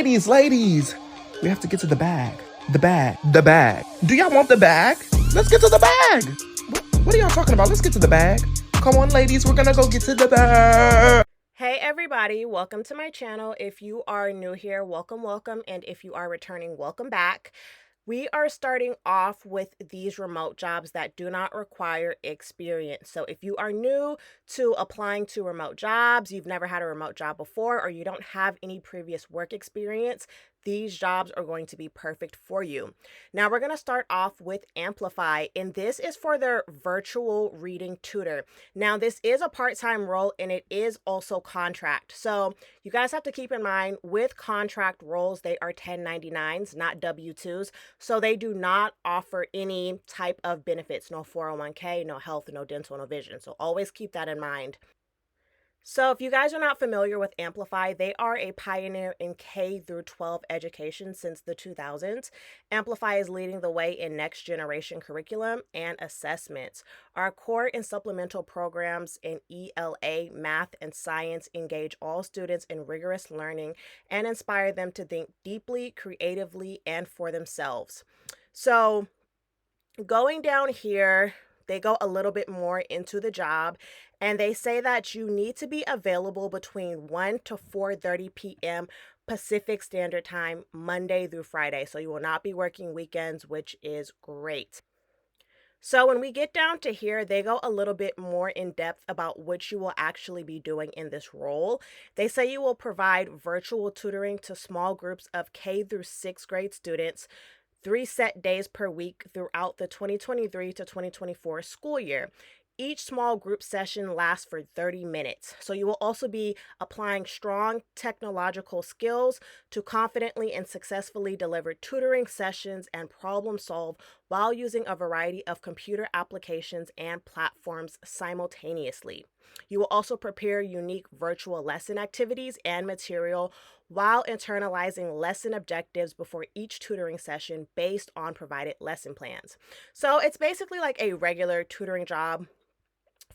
Ladies, we have to get to the bag. The bag. Do y'all want the bag? Let's get to the bag. What are y'all talking about? Let's get to the bag. Come on, ladies, we're gonna go get to the bag. Hey everybody, welcome to my channel. If you are new here, welcome, and if you are returning, welcome back. We are starting off with these remote jobs that do not require experience. So if you are new to applying to remote jobs, you've never had a remote job before, or you don't have any previous work experience, these jobs are going to be perfect for you. Now we're going to start off with Amplify, and this is for their virtual reading tutor. Now this is a part-time role and it is also contract. So you guys have to keep in mind with contract roles, they are 1099s, not W-2s. So they do not offer any type of benefits, no 401k, no health, no dental, no vision. So always keep that in mind. So if you guys are not familiar with Amplify, they are a pioneer in K through 12 education since the 2000s. Amplify is leading the way in next generation curriculum and assessments. Our core and supplemental programs in ELA, math, and science engage all students in rigorous learning and inspire them to think deeply, creatively, and for themselves. So going down here, they go a little bit more into the job, and they say that you need to be available between 1 to 4:30 p.m. Pacific Standard Time, Monday through Friday. So you will not be working weekends, which is great. So when we get down to here, they go a little bit more in depth about what you will actually be doing in this role. They say you will provide virtual tutoring to small groups of K through 6th grade students 3 set days per week throughout the 2023 to 2024 school year. Each small group session lasts for 30 minutes. So you will also be applying strong technological skills to confidently and successfully deliver tutoring sessions and problem solve while using a variety of computer applications and platforms simultaneously. You will also prepare unique virtual lesson activities and material while internalizing lesson objectives before each tutoring session based on provided lesson plans. So it's basically like a regular tutoring job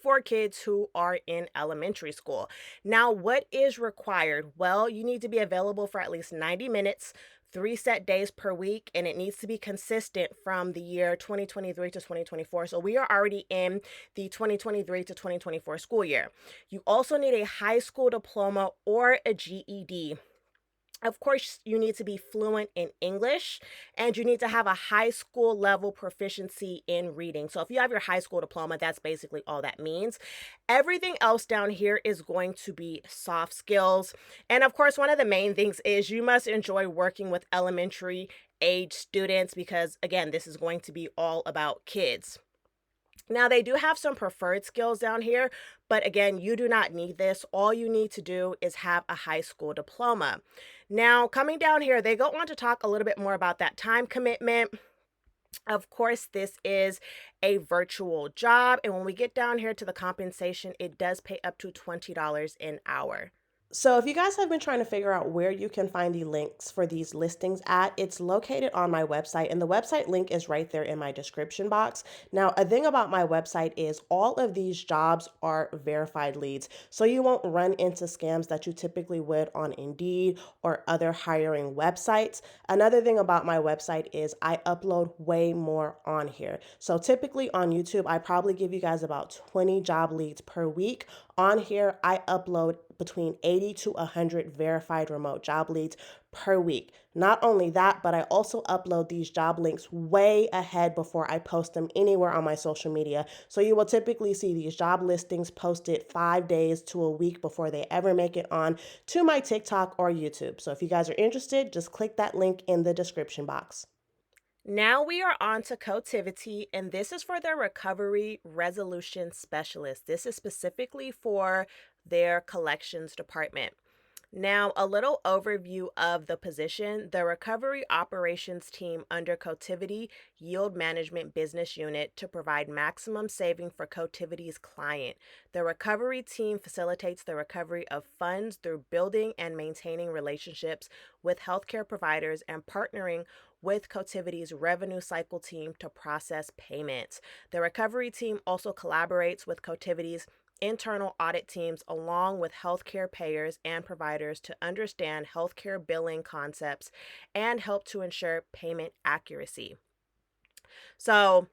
for kids who are in elementary school. Now, what is required? Well, you need to be available for at least 90 minutes, 3 set days per week, and it needs to be consistent from the year 2023 to 2024. So we are already in the 2023 to 2024 school year. You also need a high school diploma or a GED. Of course, you need to be fluent in English, and you need to have a high school level proficiency in reading. So if you have your high school diploma, that's basically all that means. Everything else down here is going to be soft skills. And of course, one of the main things is you must enjoy working with elementary age students because, again, this is going to be all about kids. Now, they do have some preferred skills down here, but again, you do not need this. All you need to do is have a high school diploma. Now, coming down here, they go on to talk a little bit more about that time commitment. Of course, this is a virtual job. And when we get down here to the compensation, it does pay up to $20 an hour. So if you guys have been trying to figure out where you can find the links for these listings at, it's located on my website, and the website link is right there in my description box. Now, a thing about my website is all of these jobs are verified leads, so you won't run into scams that you typically would on Indeed or other hiring websites. Another thing about my website is I upload way more on here. So typically on YouTube, I probably give you guys about 20 job leads per week. On here, I upload between 80 to 100 verified remote job leads per week. Not only that, but I also upload these job links way ahead before I post them anywhere on my social media. So you will typically see these job listings posted 5 days to a week before they ever make it on to my TikTok or YouTube. So if you guys are interested, just click that link in the description box. Now we are on to Ctivity, and this is for their recovery resolution specialist. This is specifically for their collections department. Now, a little overview of the position. The recovery operations team under Ctivity Yield Management Business Unit to provide maximum saving for Ctivity's client. The recovery team facilitates the recovery of funds through building and maintaining relationships with healthcare providers and partnering with Ctivity's revenue cycle team to process payments. The recovery team also collaborates with Ctivity's internal audit teams along with healthcare payers and providers to understand healthcare billing concepts and help to ensure payment accuracy. So,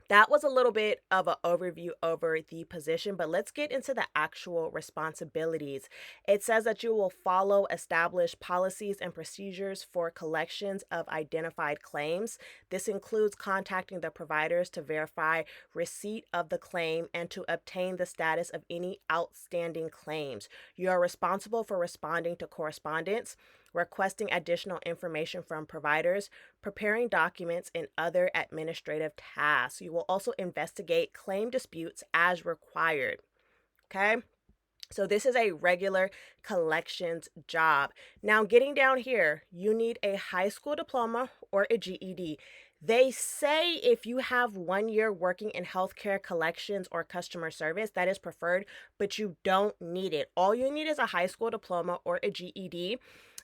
that was a little bit of an overview over the position, but let's get into the actual responsibilities. It says that you will follow established policies and procedures for collections of identified claims. This includes contacting the providers to verify receipt of the claim and to obtain the status of any outstanding claims. You are responsible for responding to correspondence, requesting additional information from providers, preparing documents, and other administrative tasks. You will also investigate claim disputes as required. Okay? So, this is a regular collections job. Now, getting down here, you need a high school diploma or a GED. They say if you have 1 year working in healthcare collections or customer service, that is preferred, but you don't need it. All you need is a high school diploma or a GED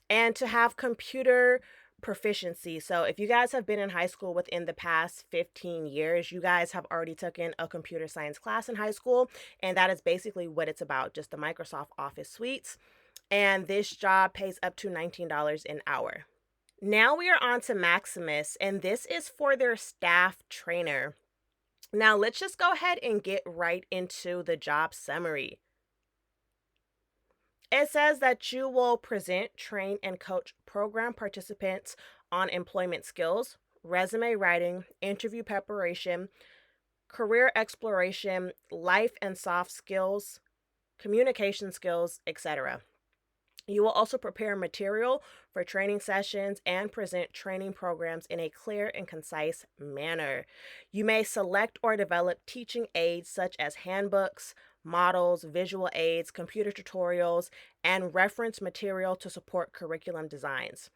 and to have computer proficiency. So if you guys have been in high school within the past 15 years, you guys have already taken a computer science class in high school, and that is basically what it's about, just the Microsoft Office suites. And this job pays up to $19 an hour. Now we are on to Maximus, and this is for their staff trainer. Now let's just go ahead and get right into the job summary. It says that you will present, train, and coach program participants on employment skills, resume writing, interview preparation, career exploration, life and soft skills, communication skills, etc. You will also prepare material for training sessions and present training programs in a clear and concise manner. You may select or develop teaching aids such as handbooks, models, visual aids, computer tutorials, and reference material to support curriculum designs.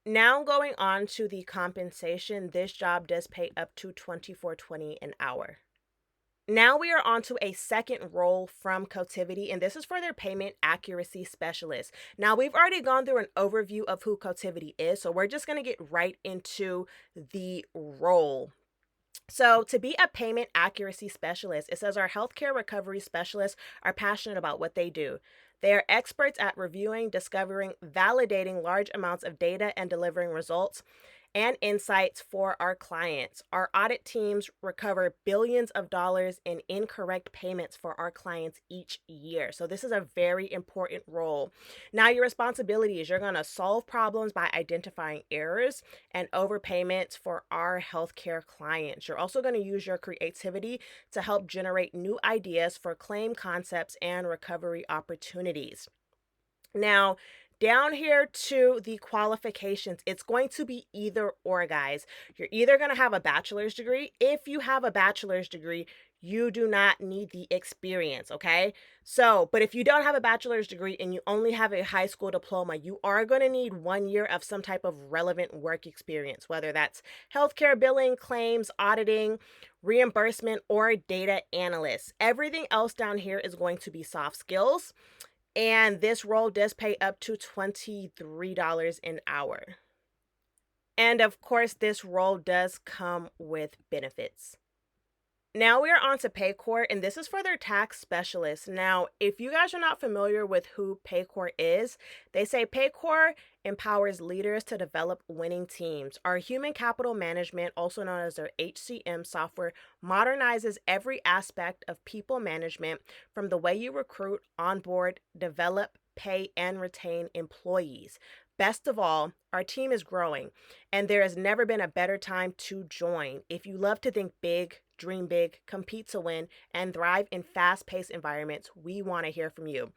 Now going on to the compensation, this job does pay up to $24.20 an hour. Now we are on to a second role from Ctivity, and this is for their payment accuracy specialist. Now we've already gone through an overview of who Ctivity is, so we're just going to get right into the role. So, to be a payment accuracy specialist, it says our healthcare recovery specialists are passionate about what they do. They are experts at reviewing, discovering, validating large amounts of data, and delivering results and insights for our clients. Our audit teams recover billions of dollars in incorrect payments for our clients each year. So this is a very important role. Now your responsibility is you're going to solve problems by identifying errors and overpayments for our healthcare clients. You're also going to use your creativity to help generate new ideas for claim concepts and recovery opportunities. Now, down here to the qualifications, it's going to be either or, guys. You're either going to have a bachelor's degree. If you have a bachelor's degree, you do not need the experience, okay? So, but if you don't have a bachelor's degree and you only have a high school diploma, you are going to need 1 year of some type of relevant work experience, whether that's healthcare billing, claims, auditing, reimbursement, or data analyst. Everything else down here is going to be soft skills. And this role does pay up to $23 an hour. And of course, this role does come with benefits. Now we are on to Payor, and this is for their tax specialist. Now, if you guys are not familiar with who Payor is, they say Payor empowers leaders to develop winning teams. Our human capital management, also known as their HCM software, modernizes every aspect of people management from the way you recruit, onboard, develop, pay, and retain employees. Best of all, our team is growing, and there has never been a better time to join. If you love to think big, dream big, compete to win, and thrive in fast-paced environments, we want to hear from you.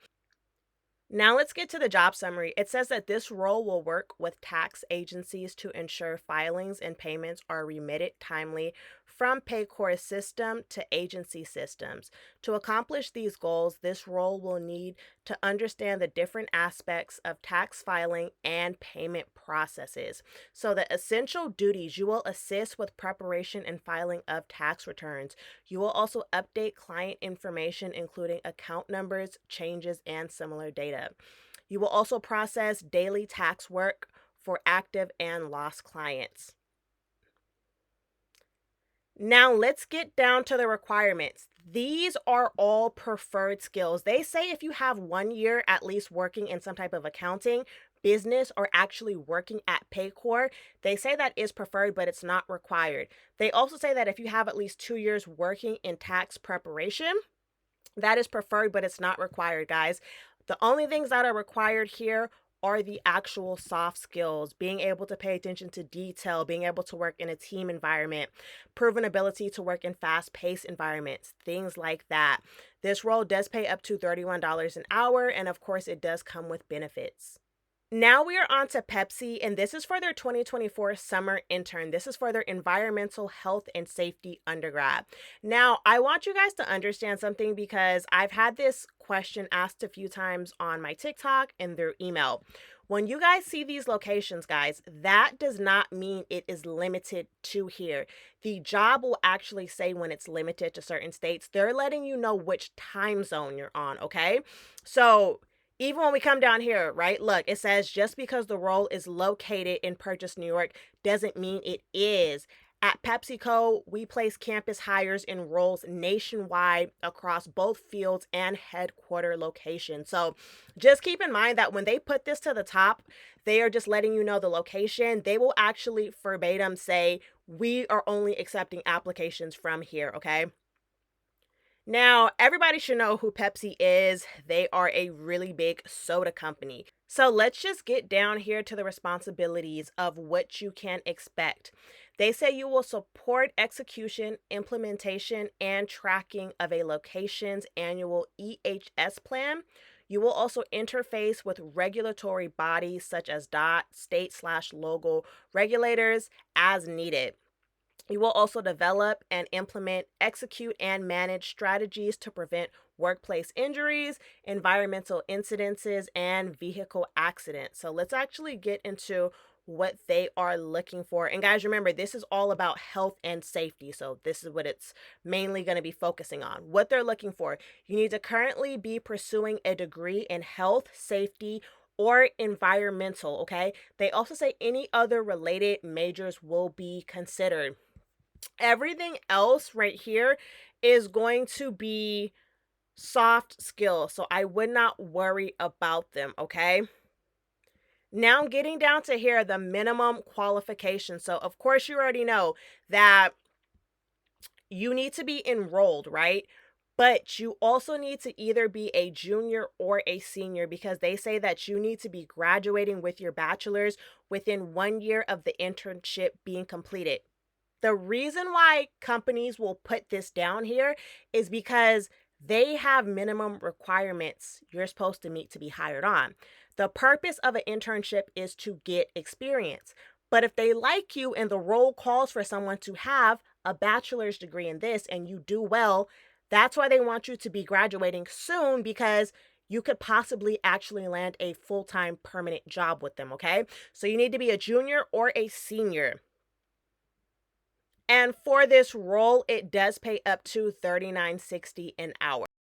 Now let's get to the job summary. It says that this role will work with tax agencies to ensure filings and payments are remitted timely from Payor's system to agency systems. To accomplish these goals, this role will need to understand the different aspects of tax filing and payment processes. So the essential duties, you will assist with preparation and filing of tax returns. You will also update client information, including account numbers, changes, and similar data. You will also process daily tax work for active and lost clients. Now let's get down to the requirements. These are all preferred skills. They say if you have 1 year at least working in some type of accounting, business, or actually working at Payor, they say that is preferred, but it's not required. They also say that if you have at least 2 years working in tax preparation, that is preferred, but it's not required, guys. The only things that are required here are the actual soft skills, being able to pay attention to detail, being able to work in a team environment, proven ability to work in fast-paced environments, things like that. This role does pay up to $31 an hour, and of course, it does come with benefits. Now we are on to Pepsi, and this is for their 2024 summer intern. This is for their environmental health and safety undergrad. Now, I want you guys to understand something because I've had this question asked a few times on my TikTok and through email. When you guys see these locations, guys, that does not mean it is limited to here. The job will actually say when it's limited to certain states. They're letting you know which time zone you're on, okay? So, even when we come down here, right? Look, it says just because the role is located in Purchase, New York, doesn't mean it is. At PepsiCo, we place campus hires in roles nationwide across both fields and headquarter locations. So just keep in mind that when they put this to the top, they are just letting you know the location. They will actually verbatim say, we are only accepting applications from here, okay? Now, everybody should know who Pepsi is. They are a really big soda company. So let's just get down here to the responsibilities of what you can expect. They say you will support execution, implementation, and tracking of a location's annual EHS plan. You will also interface with regulatory bodies such as DOT, state/local regulators as needed. You will also develop and implement, execute, and manage strategies to prevent workplace injuries, environmental incidences, and vehicle accidents. So let's actually get into what they are looking for. And guys, remember, this is all about health and safety. So this is what it's mainly going to be focusing on. What they're looking for. You need to currently be pursuing a degree in health, safety, or environmental, okay? They also say any other related majors will be considered. Everything else right here is going to be soft skills, so I would not worry about them, okay? Now getting down to here, the minimum qualification. So of course you already know that you need to be enrolled, right? But you also need to either be a junior or a senior because they say that you need to be graduating with your bachelor's within 1 year of the internship being completed. The reason why companies will put this down here is because they have minimum requirements you're supposed to meet to be hired on. The purpose of an internship is to get experience. But if they like you and the role calls for someone to have a bachelor's degree in this and you do well, that's why they want you to be graduating soon because you could possibly actually land a full-time permanent job with them, okay? So you need to be a junior or a senior. And for this role, it does pay up to $39.60 an hour.